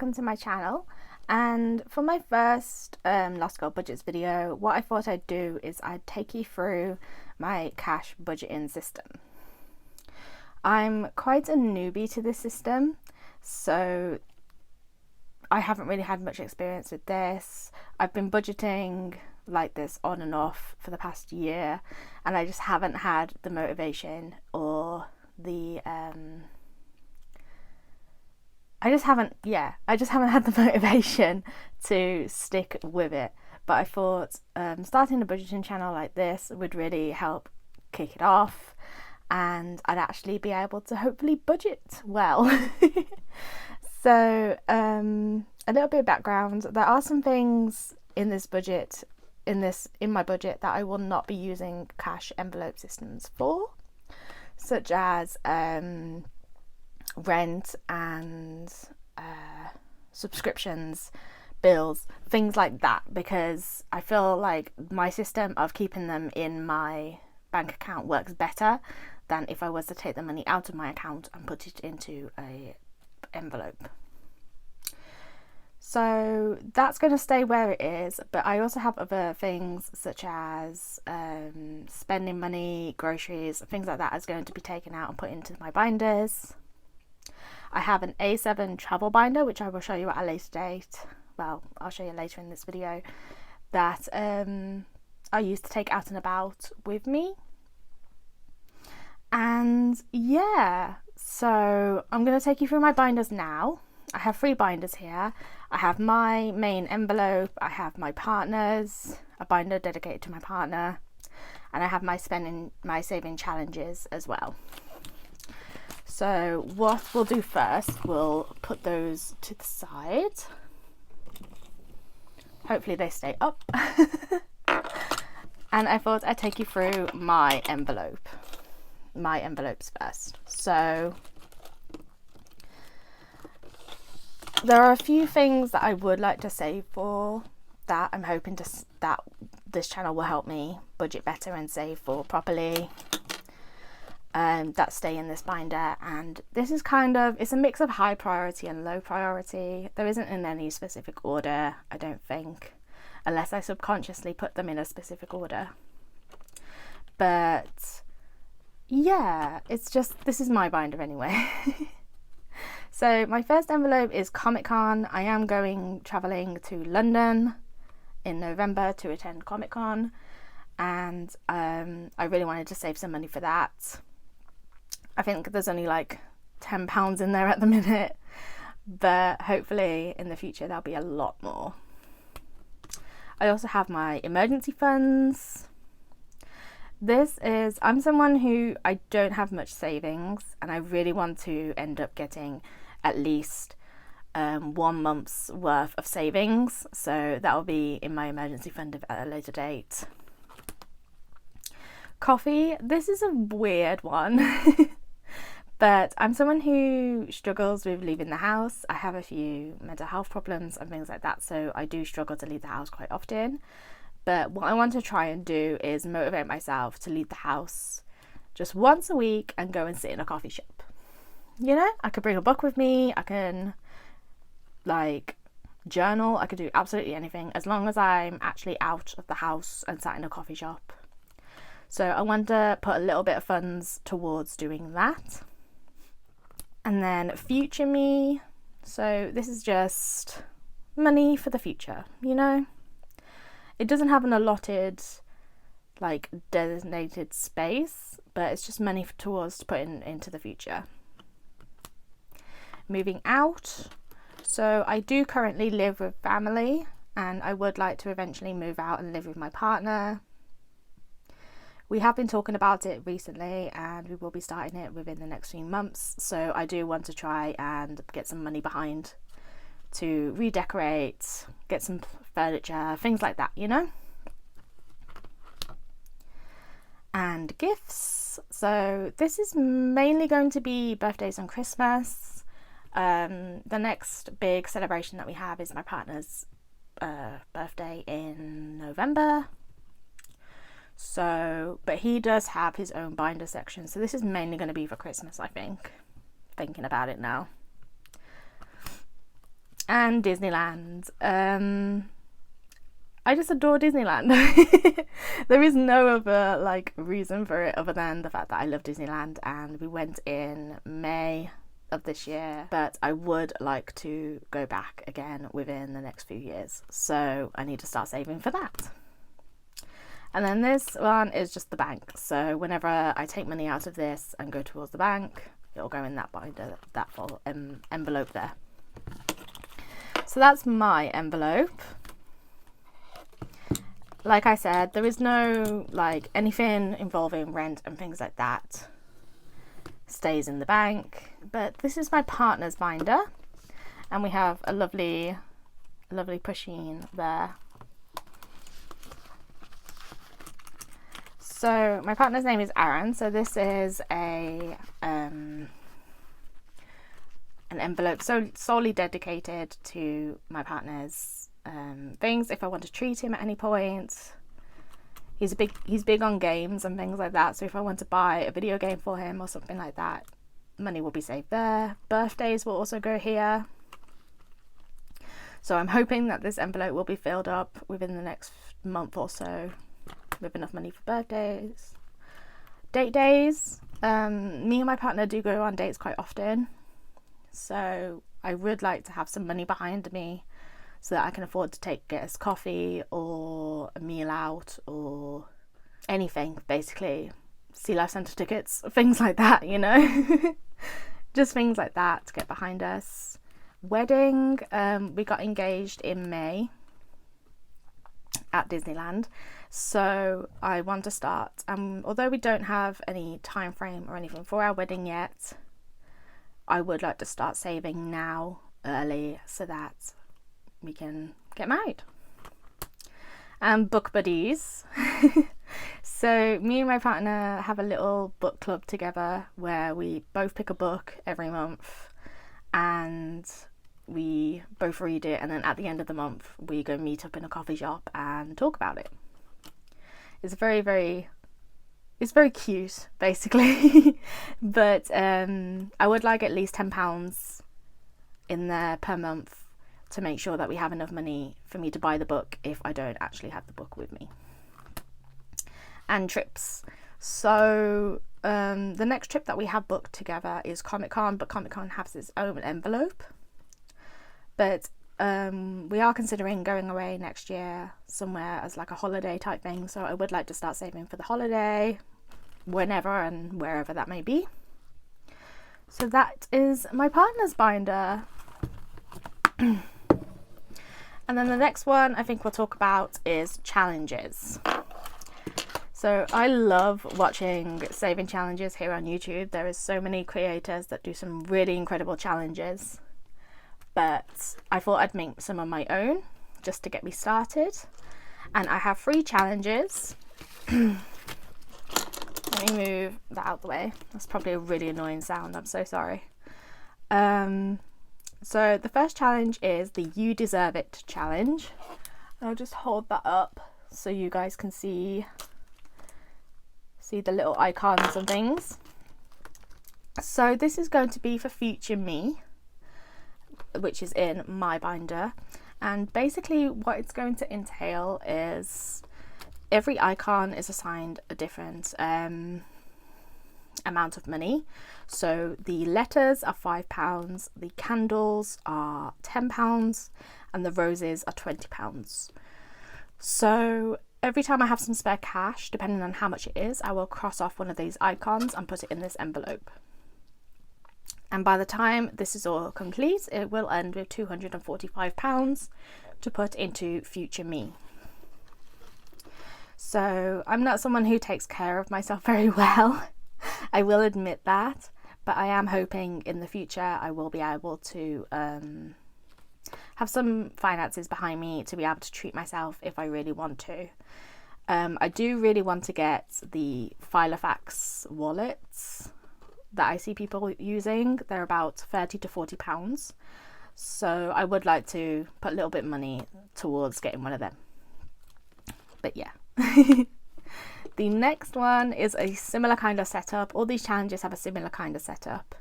welcome to my channel. And for my first Lost Girl Budgets video, what I thought I'd do is I'd take you through my cash budgeting system. I'm quite a newbie to this system, so I haven't really had much experience with this. I've been budgeting like this on and off for the past year, and I just haven't had the motivation or the I just haven't had the motivation to stick with it. But I thought starting a budgeting channel like this would really help kick it off, and I'd actually be able to hopefully budget well. So a little bit of background: there are some things in this budget, in my budget, that I will not be using cash envelope systems for, such as rent and subscriptions, bills, things like that, because I feel like my system of keeping them in my bank account works better than if I was to take the money out of my account and put it into a envelope. So that's going to stay where it is, but I also have other things such as spending money, groceries, things like that is going to be taken out and put into my binders. I have an A7 travel binder, which I will show you at a later date. Well, I'll show you later in this video, that I used to take out and about with me. And yeah, so I'm going to take you through my binders now. I have 3 binders here. I have my main envelope, I have my partner's, a binder dedicated to my partner, and I have my saving challenges as well. So what we'll do first, we'll put those to the side. Hopefully they stay up. And I thought I'd take you through my envelopes first. So there are a few things that I would like to save for, that I'm hoping that this channel will help me budget better and save for properly. That stay in this binder, and this is it's a mix of high priority and low priority. There isn't in any specific order, I don't think, unless I subconsciously put them in a specific order. But yeah, it's just, this is my binder anyway. So my first envelope is Comic-Con. I am traveling to London in November to attend Comic-Con, and I really wanted to save some money for that. I think there's only like £10 in there at the minute, but hopefully in the future there'll be a lot more. I also have my emergency funds. I'm someone who, I don't have much savings, and I really want to end up getting at least 1 month's worth of savings, so that will be in my emergency fund at a later date. Coffee, this is a weird one. But I'm someone who struggles with leaving the house. I have a few mental health problems and things like that, so I do struggle to leave the house quite often. But what I want to try and do is motivate myself to leave the house just once a week and go and sit in a coffee shop. You know, I could bring a book with me, I can journal, I could do absolutely anything as long as I'm actually out of the house and sat in a coffee shop. So I want to put a little bit of funds towards doing that. And then future me, so this is just money for the future, you know? It doesn't have an allotted, designated space, but it's just money towards putting into the future. Moving out, so I do currently live with family, and I would like to eventually move out and live with my partner. We have been talking about it recently, and we will be starting it within the next few months, so I do want to try and get some money behind to redecorate, get some furniture, things like that, you know. And gifts, so this is mainly going to be birthdays and Christmas. The next big celebration that we have is my partner's birthday in November. So, but he does have his own binder section, so this is mainly going to be for Christmas, I think, thinking about it now. And Disneyland. I just adore Disneyland. There is no other like reason for it other than the fact that I love Disneyland, and we went in May of this year, but I would like to go back again within the next few years, so I need to start saving for that. And then this one is just the bank, so whenever I take money out of this and go towards the bank, it'll go in that binder, that full envelope there. So that's my envelope. Like I said, there is no like anything involving rent and things like that stays in the bank, but this is my partner's binder, and we have a lovely pusheen there. So my partner's name is Aaron, so this is a an envelope solely dedicated to my partner's things. If I want to treat him at any point, he's big on games and things like that, so if I want to buy a video game for him or something like that, money will be saved there. Birthdays will also go here, so I'm hoping that this envelope will be filled up within the next month or so with enough money for birthdays. Date days, me and my partner do go on dates quite often, so I would like to have some money behind me so that I can afford to get us coffee or a meal out or anything, basically. Sea Life Centre tickets, things like that, you know. Just things like that to get behind us. Wedding, we got engaged in May at Disneyland, so I want to start, although we don't have any time frame or anything for our wedding yet, I would like to start saving now early so that we can get married. And book buddies. So me and my partner have a little book club together where we both pick a book every month and we both read it, and then at the end of the month we go meet up in a coffee shop and talk about it. It's very cute, basically. But I would like at least £10 in there per month to make sure that we have enough money for me to buy the book if I don't actually have the book with me. And trips. So the next trip that we have booked together is Comic-Con, but Comic-Con has its own envelope. But we are considering going away next year somewhere as like a holiday type thing, so I would like to start saving for the holiday, whenever and wherever that may be. So that is my partner's binder. And then the next one I think we'll talk about is challenges. So I love watching saving challenges here on YouTube. There is so many creators that do some really incredible challenges, but I thought I'd make some of my own just to get me started. And I have 3 challenges. Let me move that out of the way. That's probably a really annoying sound, I'm so sorry. So the first challenge is the You Deserve It challenge. I'll just hold that up so you guys can see the little icons and things. So this is going to be for future me, which is in my binder, and basically what it's going to entail is every icon is assigned a different amount of money. So the letters are £5, the candles are £10, and the roses are £20. So every time I have some spare cash, depending on how much it is, I will cross off one of these icons and put it in this envelope. And by the time this is all complete, it will end with £245 to put into future me. So I'm not someone who takes care of myself very well. I will admit that, but I am hoping in the future I will be able to have some finances behind me to be able to treat myself if I really want to. I do really want to get the Filofax wallets that I see people using. They're about £30 to £40, so I would like to put a little bit of money towards getting one of them. But yeah. The next one is a similar kind of setup. All these challenges have a similar kind of setup,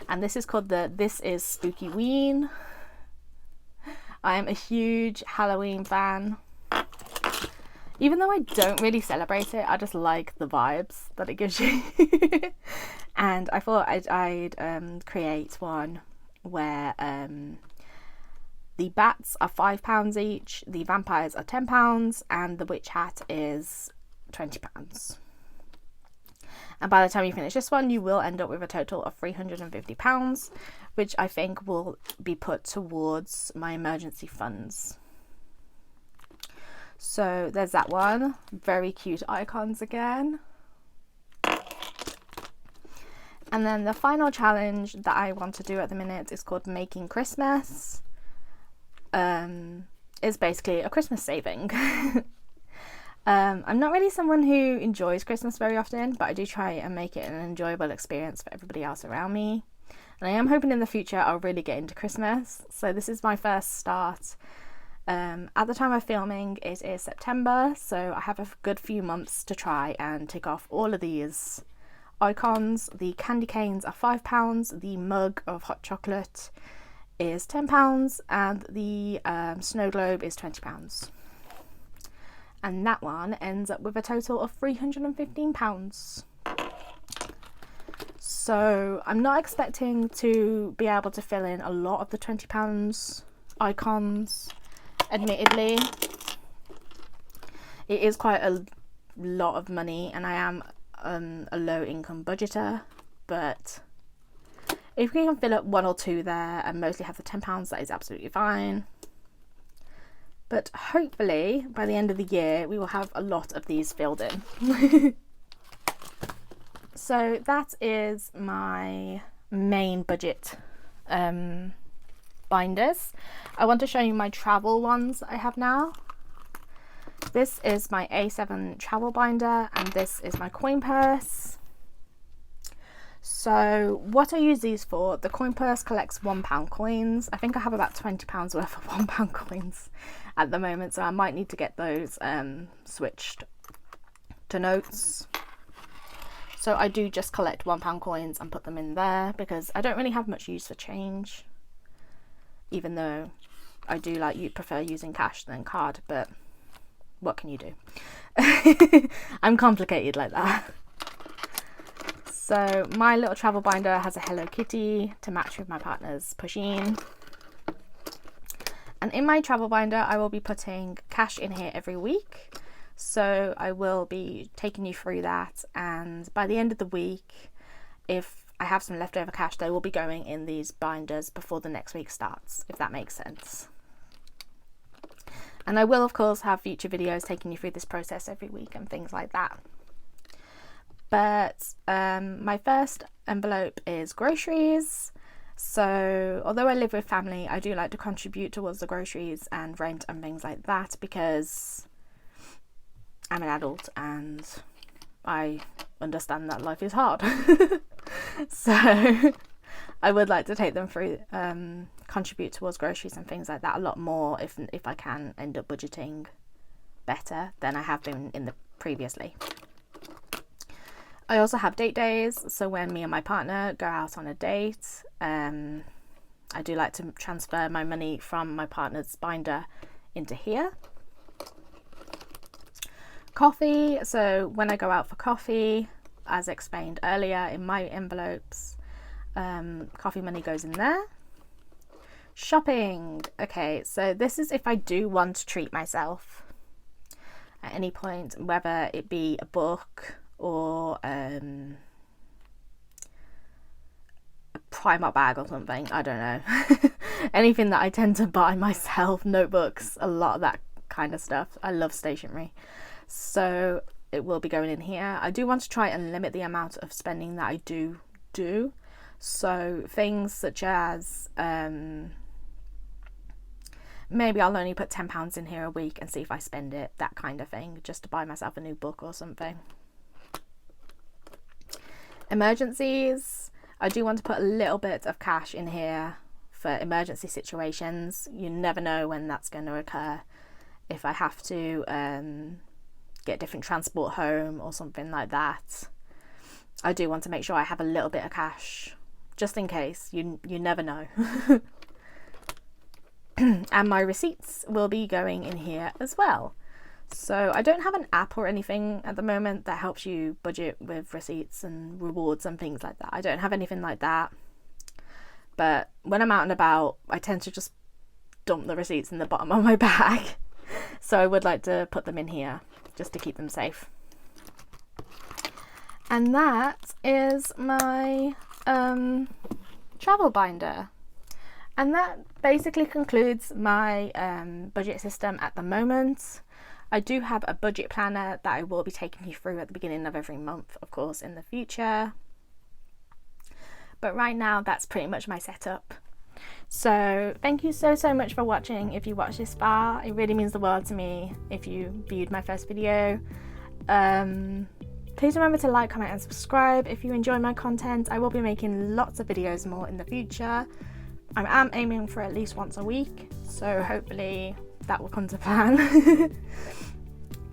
and this is called the This Is Spooky Ween I am a huge Halloween fan. Even though I don't really celebrate it, I just like the vibes that it gives you. And I thought I'd create one where the bats are £5 each, the vampires are £10, and the witch hat is £20. And by the time you finish this one, you will end up with a total of £350, which I think will be put towards my emergency funds. So there's that one. Very cute icons again. And then the final challenge that I want to do at the minute is called Making Christmas. It's basically a Christmas saving. I'm not really someone who enjoys Christmas very often, but I do try and make it an enjoyable experience for everybody else around me. And I am hoping in the future I'll really get into Christmas. So this is my first start. At the time of filming, it is September, so I have a good few months to try and tick off all of these icons. The candy canes are £5, the mug of hot chocolate is £10, and the snow globe is £20. And that one ends up with a total of £315. So I'm not expecting to be able to fill in a lot of the £20 icons. Admittedly, it is quite a lot of money, and I am a low income budgeter, but if we can fill up one or two there and mostly have the £10, that is absolutely fine. But hopefully by the end of the year we will have a lot of these filled in. So that is my main budget binders. I want to show you my travel ones I have now. This is my A7 travel binder, and this is my coin purse. So what I use these for, the coin purse collects £1 coins. I think I have about £20 worth of £1 coins at the moment, so I might need to get those switched to notes. So I do just collect £1 coins and put them in there because I don't really have much use for change, even though I do prefer using cash than card, but what can you do? I'm complicated like that. So my little travel binder has a Hello Kitty to match with my partner's Pusheen. And in my travel binder, I will be putting cash in here every week. So I will be taking you through that. And by the end of the week, if I have some leftover cash, they will be going in these binders before the next week starts, if that makes sense. And I will, of course, have future videos taking you through this process every week and things like that. But my first envelope is groceries. So although I live with family, I do like to contribute towards the groceries and rent and things like that because I'm an adult and I understand that life is hard. So I would like to take them through, contribute towards groceries and things like that a lot more if I can end up budgeting better than I have been in the previously. I also have date days, so when me and my partner go out on a date, I do like to transfer my money from my partner's binder into here. Coffee, so when I go out for coffee, as explained earlier in my envelopes, coffee money goes in there. Shopping, okay, so this is if I do want to treat myself at any point, whether it be a book or a Primark bag or something, I don't know. Anything that I tend to buy myself, notebooks, a lot of that kind of stuff. I love stationery, so it will be going in here. I do want to try and limit the amount of spending that I do. So things such as maybe I'll only put £10 in here a week and see if I spend it, that kind of thing, just to buy myself a new book or something. Emergencies, I do want to put a little bit of cash in here for emergency situations. You never know when that's going to occur. If I have to get different transport home or something like that, I do want to make sure I have a little bit of cash just in case. You never know. and my receipts will be going in here as well. So I don't have an app or anything at the moment that helps you budget with receipts and rewards and things like that. I don't have anything like that. But when I'm out and about, I tend to just dump the receipts in the bottom of my bag. So I would like to put them in here just to keep them safe. And that is my travel binder. And that basically concludes my budget system at the moment. I do have a budget planner that I will be taking you through at the beginning of every month, of course, in the future. But right now, that's pretty much my setup. So thank you so much for watching. If you watched this far, it really means the world to me if you viewed my first video. Please remember to like, comment and subscribe if you enjoy my content. I will be making lots of videos more in the future. I am aiming for at least once a week, so hopefully that will come to plan.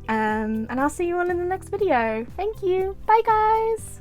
And I'll see you all in the next video. Thank you. Bye guys.